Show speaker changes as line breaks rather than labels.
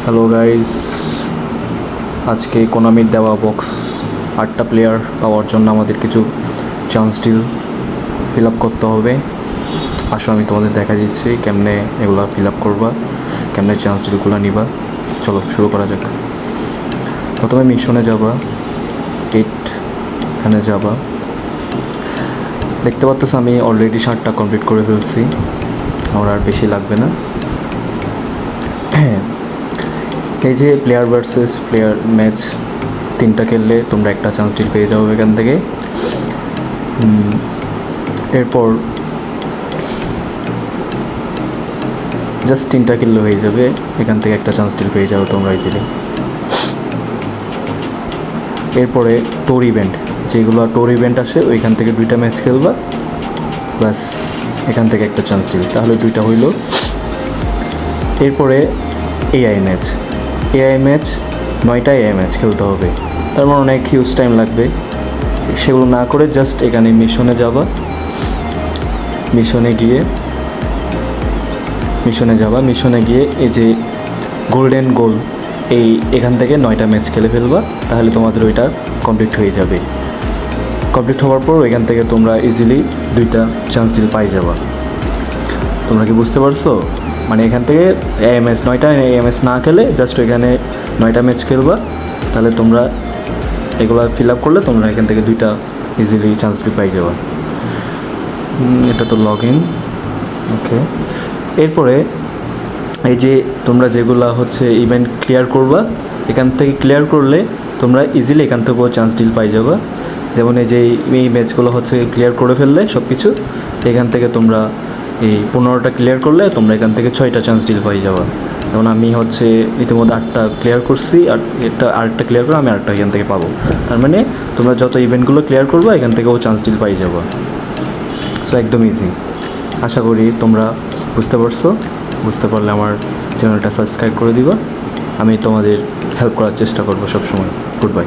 Hello guys, আজকে কোনামির দেওয়া box 8টা player পাওয়ার জন্য আমাদের কিছু চান্স ডিল ফিল আপ করতে হবে। আসো আমি তোমাদের দেখা দিচ্ছি কেমনে এগুলো ফিল আপ করবা, কেমনে চান্স ডিলগুলো নিবা। চলো শুরু করা যাক। প্রথমে মিশনে যাবা, এখানে যাবা। দেখতে পাচ্ছ আমি অলরেডি 7টা কমপ্লিট করে ফেলছি, আমার আর বেশি লাগবে না। এই যে প্লেয়ার ভার্সেস প্লেয়ার ম্যাচ 3টা খেললে তোমরা একটা চান্স ডিল পেয়ে যাবে এখান থেকে। এরপর জাস্ট 3টা খেললে হয়ে যাবে, এখান থেকে একটা চান্স ডিল পেয়ে যাবে তোমরা ইজিলি। এরপরে টোর ইভেন্ট, যেগুলো টোর ইভেন্ট আসে ওইখান থেকে 2টা ম্যাচ খেলবা, ব্যাস এখান থেকে একটা চান্স ডিল, তাহলে 2টা হইল। এরপরে এআই ম্যাচ 9টা এআই ম্যাচ খেলতে হবে, তার মানে অনেক হিউজ টাইম লাগবে। সেগুলো না করে জাস্ট এখানে মিশনে যাবা, মিশনে গিয়ে এই যে গোল্ডেন গোল এখান থেকে 9টা ম্যাচ খেলে ফেলবা, তাহলে তোমাদের ওইটা কমপ্লিট হয়ে যাবে। কমপ্লিট হওয়ার পর এখান থেকে তোমরা ইজিলি 2টা চান্স ডিল পাই যাবা। তোমরা কি বুঝতে পারছো? মানে এখান থেকে এএমএস 9টা এএমএস না খেলে জাস্ট ওইখানে 9টা ম্যাচ খেলবা, তাহলে তোমরা এগুলো ফিল আপ করলে তোমরা এখান থেকে 2টা ইজিলি চান্স ডিল পাই যাবা। এটা তো লগ ইন, ওকে। এরপরে এই যে তোমরা যেগুলো হচ্ছে ইভেন্ট ক্লিয়ার করবা, এখান থেকে ক্লিয়ার করলে তোমরা ইজিলি এখান থেকেও চান্স ডিল পাই যাবা। যেমন এই যে এই ম্যাচগুলো হচ্ছে ক্লিয়ার করে ফেললে সব কিছু, এখান থেকে তোমরা এই 15টা ক্লিয়ার করলে তোমরা এখান থেকে 6টা চান্স ডিল পাই যাবা। যেমন আমি হচ্ছে ইতিমধ্যে 8টা ক্লিয়ার করছি, আর আরেকটা ক্লিয়ার করে আমি আরেকটা এখান থেকে পাবো। তার মানে তোমরা যত ইভেন্টগুলো ক্লিয়ার করবা এখান থেকেও চান্স ডিল পাই যাবা। সো একদম ইজি। আশা করি তোমরা বুঝতে পারছো। বুঝতে পারলে আমার চ্যানেলটা সাবস্ক্রাইব করে দিবা। আমি তোমাদের হেল্প করার চেষ্টা করবো সবসময়। Good bye.